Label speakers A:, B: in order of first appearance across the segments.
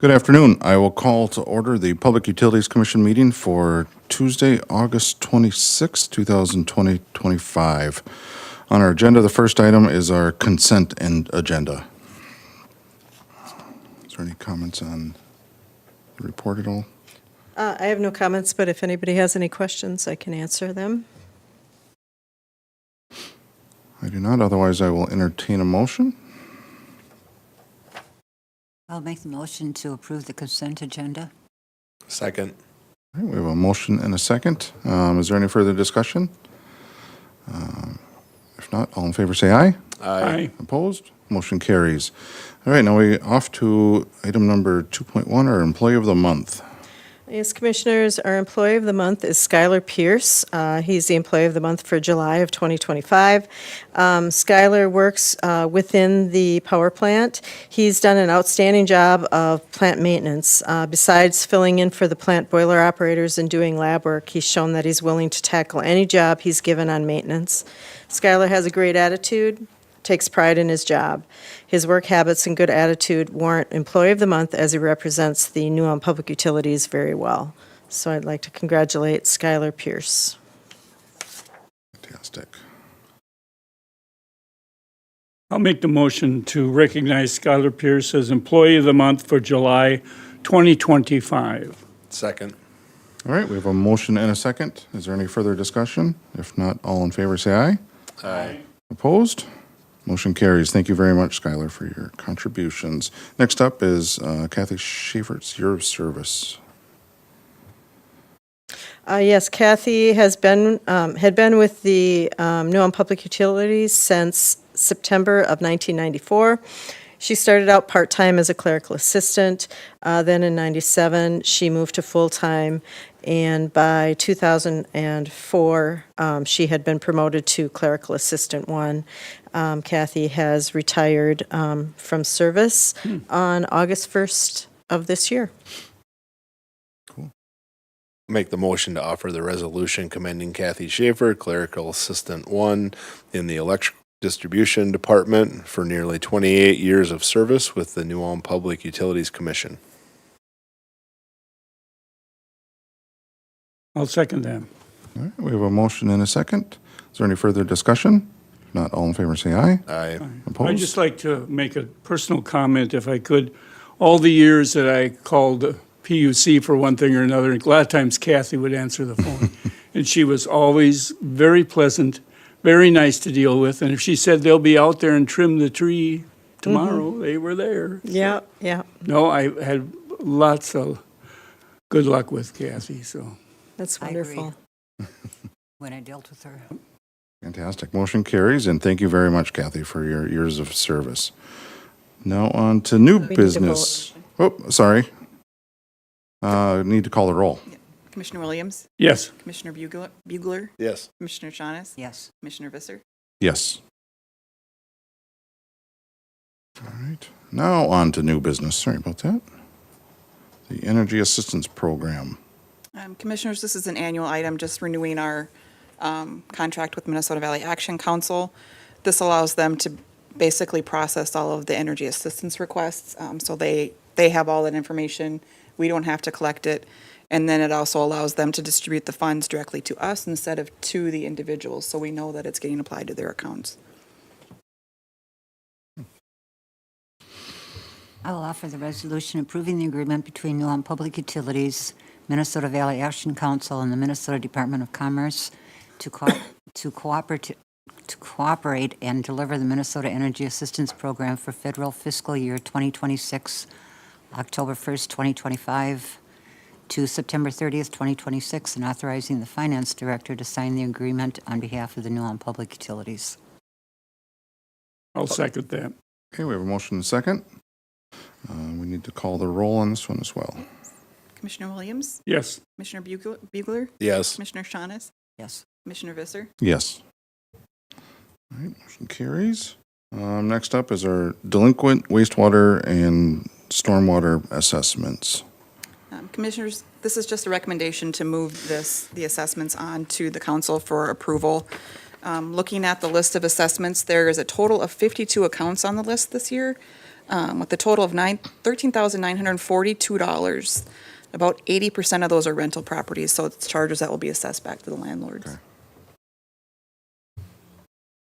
A: Good afternoon. I will call to order the Public Utilities Commission meeting for Tuesday, August 26, 2025. On our agenda, the first item is our consent and agenda. Is there any comments on the report at all?
B: I have no comments, but if anybody has any questions, I can answer them.
A: I do not. Otherwise, I will entertain a motion.
C: I'll make the motion to approve the consent agenda.
D: Second.
A: All right, we have a motion and a second. Is there any further discussion? If not, all in favor say aye.
D: Aye.
A: Opposed? Motion carries. All right, now we off to item number 2.1, our Employee of the Month.
B: Yes, Commissioners, our Employee of the Month is Skylar Pierce. He's the Employee of the Month for July of 2025. Skylar works within the power plant. He's done an outstanding job of plant maintenance. Besides filling in for the plant boiler operators and doing lab work, he's shown that he's willing to tackle any job he's given on maintenance. Skylar has a great attitude, takes pride in his job. His work habits and good attitude warrant Employee of the Month as he represents the New Ulm Public Utilities very well. So I'd like to congratulate Skylar Pierce.
A: Fantastic.
E: I'll make the motion to recognize Skylar Pierce as Employee of the Month for July 2025.
D: Second.
A: All right, we have a motion and a second. Is there any further discussion? If not, all in favor say aye.
D: Aye.
A: Opposed? Motion carries. Thank you very much, Skylar, for your contributions. Next up is Kathy Schaefert's Year of Service.
B: Yes, Kathy had been with the New Ulm Public Utilities since September of 1994. She started out part-time as a clerical assistant. Then in 97, she moved to full-time. And by 2004, she had been promoted to clerical assistant 1. Kathy has retired from service on August 1st of this year.
D: Make the motion to offer the resolution commending Kathy Schaefer, Clerical Assistant 1 in the Electric Distribution Department for nearly 28 years of service with the New Ulm Public Utilities Commission.
E: I'll second that.
A: All right, we have a motion and a second. Is there any further discussion? If not, all in favor say aye.
D: Aye.
A: Opposed?
E: I'd just like to make a personal comment, if I could. All the years that I called PUC for one thing or another, a lot of times Kathy would answer the phone. And she was always very pleasant, very nice to deal with. And if she said they'll be out there and trim the tree tomorrow, they were there.
B: Yeah.
E: No, I had lots of good luck with Kathy, so.
B: That's
C: I agree.
B: wonderful.
C: When I dealt with her.
A: Fantastic. Motion carries, and thank you very much, Kathy, for your years of service. Now on to new
B: need to
A: business. Oh, sorry. Need to call the roll.
F: Commissioner Williams,
E: Yes,
F: Commissioner Bugler,
D: Yes.
F: Commissioner Shaunis,
C: Yes.
F: Commissioner Visser.
A: Yes. All right. Now on to new business. Sorry about that. The Energy Assistance Program.
F: Commissioners, this is an annual item, just renewing our contract with Minnesota Valley Action Council. This allows them to basically process all of the energy assistance requests. So they have all that information. We don't have to collect it. And then it also allows them to distribute the funds directly to us instead of to the individuals. So we know that it's getting applied to their accounts.
C: I will offer the resolution approving the agreement between New Ulm Public Utilities, Minnesota Valley Action Council, and the Minnesota Department of Commerce to cooperate and deliver the Minnesota Energy Assistance Program for federal fiscal year 2026, October 1st, 2025, to September 30th, 2026, and authorizing the finance director to sign the agreement on behalf of the New Ulm Public Utilities.
E: I'll second that.
A: Okay, we have a motion and a second. We need to call the roll on this one as well.
F: Commissioner Williams,
E: Yes,
F: Commissioner Bugler,
D: Yes.
F: Commissioner Shaunis,
C: Yes.
F: Commissioner Visser.
A: Yes. All right, motion carries. Next up is our delinquent wastewater and stormwater assessments.
F: Commissioners, this is just a recommendation to move the assessments on to the council for approval. Looking at the list of assessments, there is a total of 52 accounts on the list this year. with a total of $13,942. About 80% of those are rental properties, so it's charges that will be assessed back to the landlords.
A: Okay.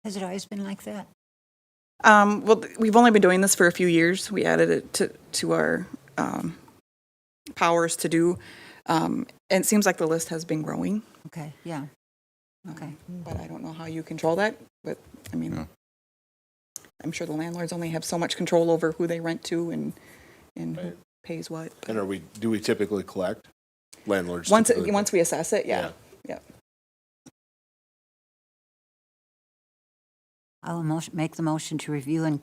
C: Has it always been like that?
F: Well, we've only been doing this for a few years. We added it to our powers to do. And it seems like the list has been growing,
C: Okay, yeah. Okay.
F: but I don't know how you control that. But, I mean,
A: Yeah.
F: I'm sure the landlords only have so much control over who they rent to and who pays what.
D: And do we typically collect? Landlords?
F: Once
D: typically-
F: we assess it, yeah.
C: I will make the motion to review and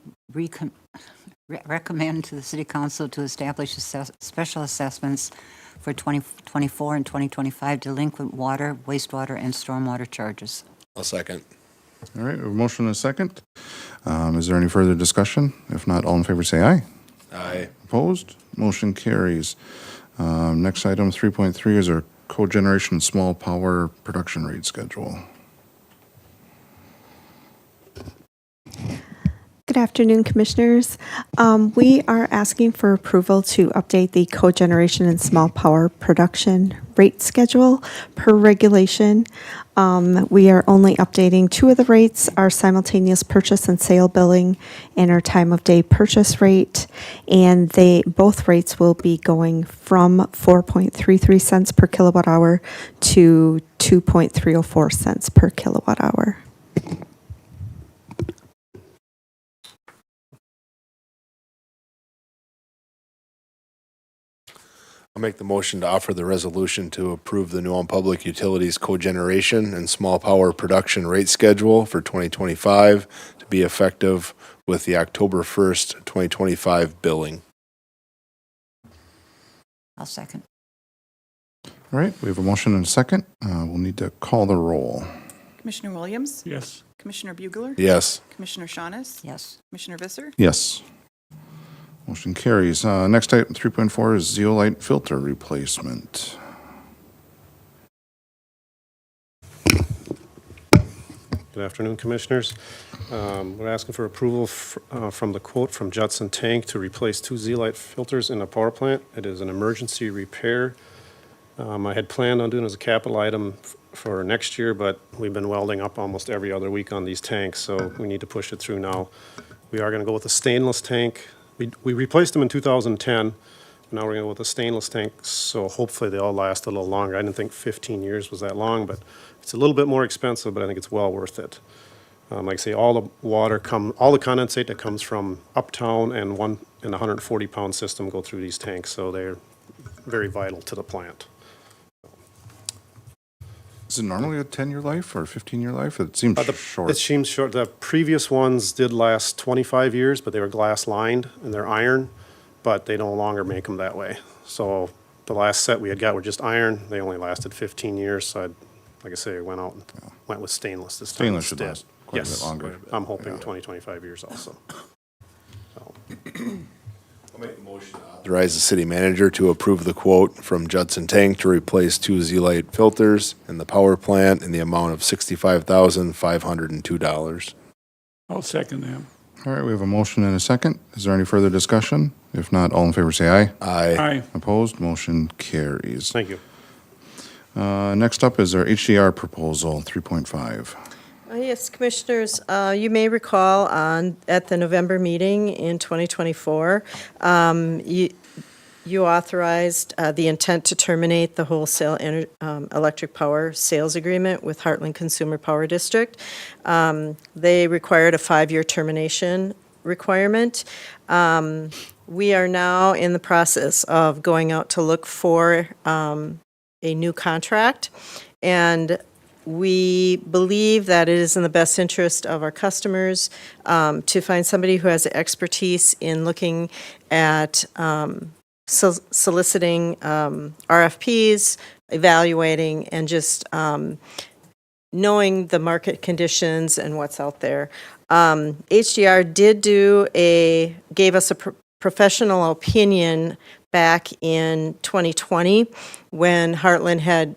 C: recommend to the city council to establish special assessments for 2024 and 2025 delinquent water, wastewater, and stormwater charges.
D: I'll second.
A: All right, we have a motion and a second. Is there any further discussion? If not, all in favor say aye.
D: Aye.
A: Opposed? Motion carries. Next item, 3.3, is our cogeneration small power production rate schedule.
G: Good afternoon, Commissioners. We are asking for approval to update the cogeneration and small power production rate schedule per regulation. We are only updating two of the rates, our simultaneous purchase and sale billing and our time of day purchase rate. And both rates will be going from 4.33 cents per kilowatt hour to 2.304 cents per kilowatt hour.
D: I'll make the motion to offer the resolution to approve the New Ulm Public Utilities cogeneration and small power production rate schedule for 2025 to be effective with the October 1st, 2025 billing.
C: I'll second.
A: All right, we have a motion and a second. We'll need to call the roll.
F: Commissioner Williams,
E: Yes.
F: Commissioner Bugler,
D: Yes.
F: Commissioner Shaunis,
C: Yes.
F: Commissioner Visser.
A: Yes. Motion carries. Next item, 3.4, is zeolite filter replacement.
H: Good afternoon, Commissioners. We're asking for approval from the quote from Judson Tank to replace two zeolite filters in the power plant. It is an emergency repair. I had planned on doing it as a capital item for next year, but we've been welding up almost every other week on these tanks, so we need to push it through now. We are going to go with a stainless tank. We replaced them in 2010. Now we're going to go with a stainless tank, so hopefully they all last a little longer. I didn't think 15 years was that long, but it's a little bit more expensive, but I think it's well worth it. Like I say, all the condensate that comes from uptown and the 140-pound system go through these tanks, so they're very vital to the plant.
A: Is it normally a 10-year life or a 15-year life? It seems short.
H: It seems short. The previous ones did last 25 years, but they were glass lined and they're iron, but they no longer make them that way. So the last set we had got were just iron. They only lasted 15 years, so like I say, I went with stainless this time.
A: Stainless should
H: instead.
A: last quite a bit
H: Yes,
A: longer.
H: I'm hoping 20, 25 years also. So,
D: I'll make the motion to authorize the city manager to approve the quote from Judson Tank to replace two zeolite filters in the power plant in the amount of $65,502.
E: I'll second that.
A: All right, we have a motion and a second. Is there any further discussion? If not, all in favor say aye.
D: Aye.
E: Aye.
A: Opposed? Motion carries.
H: thank you.
A: Next up is our HDR proposal, 3.5.
B: Yes, Commissioners, you may recall at the November meeting in 2024, you authorized the intent to terminate the wholesale electric power sales agreement with Heartland Consumer Power District. They required a 5-year termination requirement. We are now in the process of going out to look for a new contract, and we believe that it is in the best interest of our customers to find somebody who has expertise in looking at soliciting RFPs, evaluating, and just knowing the market conditions and what's out there. HDR gave us a professional opinion back in 2020 when Heartland had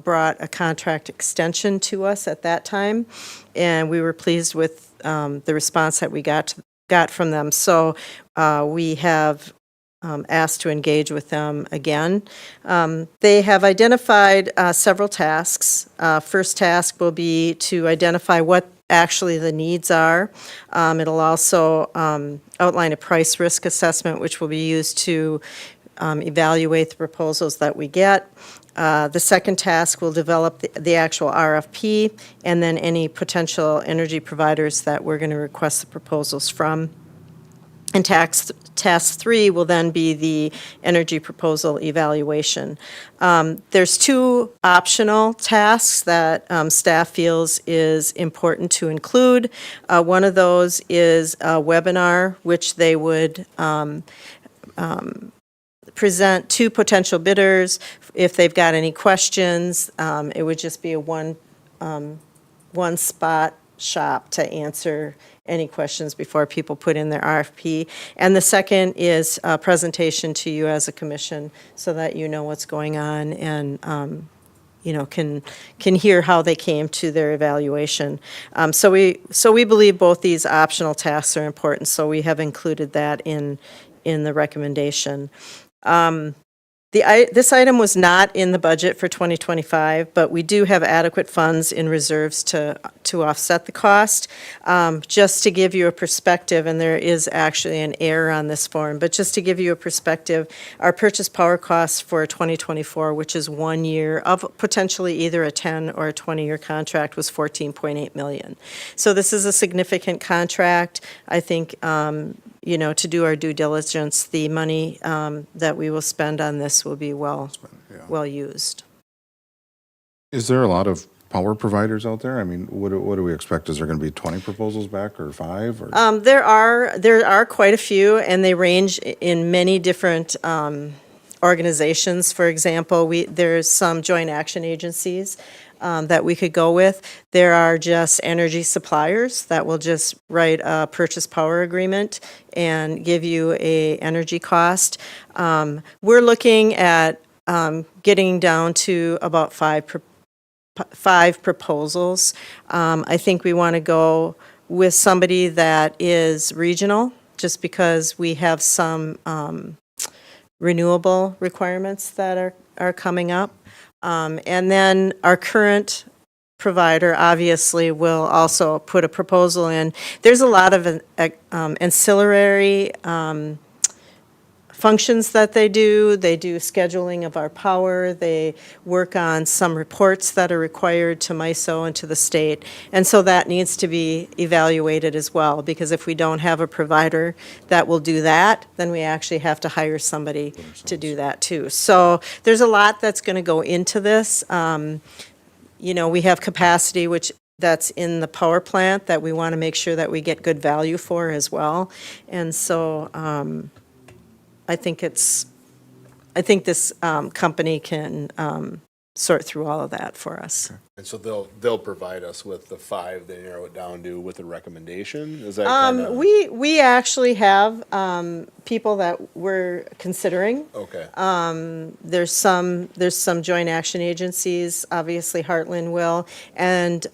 B: brought a contract extension to us at that time, and we were pleased with the response that we got got from them. So we have asked to engage with them again. They have identified several tasks. First task will be to identify what actually the needs are. It'll also outline a price risk assessment, which will be used to evaluate the proposals that we get. The second task will develop the actual RFP, and then any potential energy providers that we're going to request the proposals from. And task 3 will then be the energy proposal evaluation. There's 2 optional tasks that staff feels is important to include. One of those is a webinar, which they would present 2 potential bidders. If they've got any questions, it would just be a one-spot shop to answer any questions before people put in their RFP. And the second is a presentation to you as a commission so that you know what's going on and, can hear how they came to their evaluation. So we believe both these optional tasks are important, so we have included that in the recommendation. This item was not in the budget for 2025, but we do have adequate funds in reserves to offset the cost. Just to give you a perspective, and there is actually an error on this form, but just to give you a perspective, our purchase power costs for 2024, which is 1 year of potentially either a 10 or a 20-year contract, was $14.8 million. So this is a significant contract. I think to do our due diligence, the money that we will spend on this will be well used.
A: Is there a lot of power providers out there? I mean, what do we expect? Is there going to be 20 proposals back or 5? Or?
B: There are quite a few, and they range in many different organizations. For example, there's some joint action agencies that we could go with. There are just energy suppliers that will just write a purchase power agreement and give you a energy cost. We're looking at getting down to about 5 proposals. I think we want to go with somebody that is regional, just because we have some renewable requirements that are coming up. And then our current provider obviously will also put a proposal in. There's a lot of ancillary functions that they do. They do scheduling of our power. They work on some reports that are required to MISO and to the state. And so that needs to be evaluated as well, because if we don't have a provider that will do that, then we actually have to hire somebody to do that too. So there's a lot that's going to go into this. We have capacity, which that's in the power plant that we want to make sure that we get good value for as well. And so I think this company can sort through all of that for us.
D: And so they'll provide us with the 5 they narrow it down to with a recommendation? Is that kind of?
B: We actually have people that we're considering.
D: Okay.
B: There's some joint action agencies, obviously Heartland will, and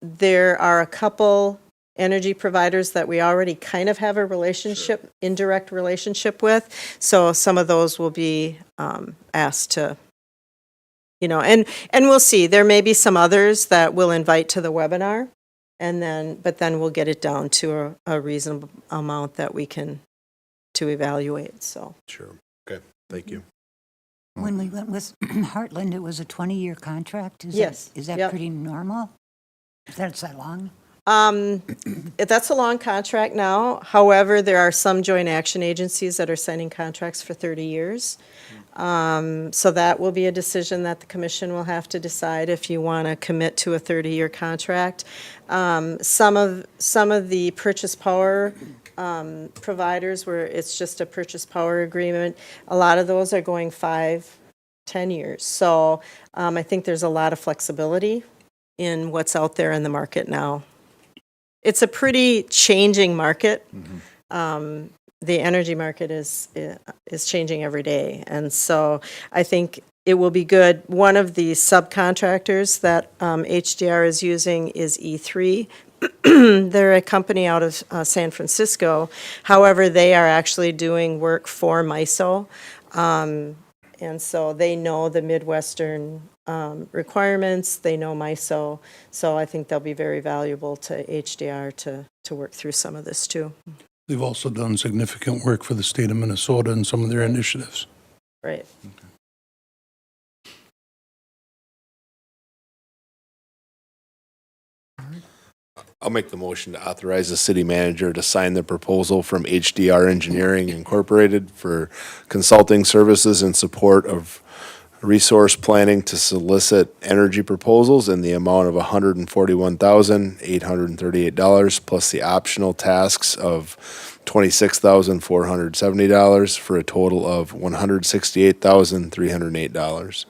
B: there are a couple energy providers that we already kind of have a relationship, indirect relationship with. So some of those will be asked to, and we'll see. There may be some others that we'll invite to the webinar, but then we'll get it down to a reasonable amount that we can to evaluate. So
D: Sure. Okay. Thank you.
C: When we went with Heartland, it was a 20-year contract?
B: Yes.
C: Is that
B: Yep.
C: pretty normal? That's that long?
B: That's a long contract now. However, there are some joint action agencies that are signing contracts for 30 years. So that will be a decision that the commission will have to decide if you want to commit to a 30-year contract. Some of the purchase power providers where it's just a purchase power agreement, a lot of those are going 5-10 years. So I think there's a lot of flexibility in what's out there in the market now. It's a pretty changing market. The energy market is changing every day, and so I think it will be good. One of the subcontractors that HDR is using is E3, They're a company out of San Francisco. However, they are actually doing work for MISO. And so they know the Midwestern requirements, they know MISO. So I think they'll be very valuable to HDR to work through some of this too.
I: They've also done significant work for the state of Minnesota and some of their initiatives.
B: Right.
D: I'll make the motion to authorize the city manager to sign the proposal from HDR Engineering Incorporated for consulting services in support of resource planning to solicit energy proposals in the amount of $141,838 plus the optional tasks of $26,470 for a total of $168,308.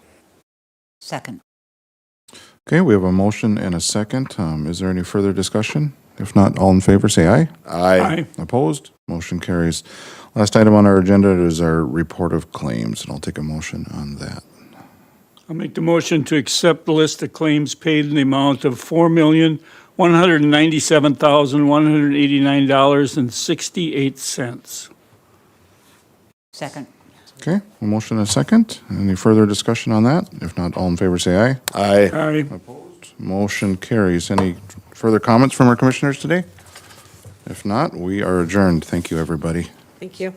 C: Second.
A: Okay, we have a motion and a second. Is there any further discussion? If not, all in favor, say aye.
D: Aye.
A: Opposed? Motion carries. Last item on our agenda is our report of claims, and I'll take a motion on that.
E: I'll make the motion to accept the list of claims paid in the amount of $4,197,189.68.
C: Second.
A: Okay, a motion and a second. Any further discussion on that? If not, all in favor, say aye.
D: Aye.
E: Aye.
A: Motion carries. Any further comments from our commissioners today? If not, we are adjourned. Thank you, everybody.
B: Thank you.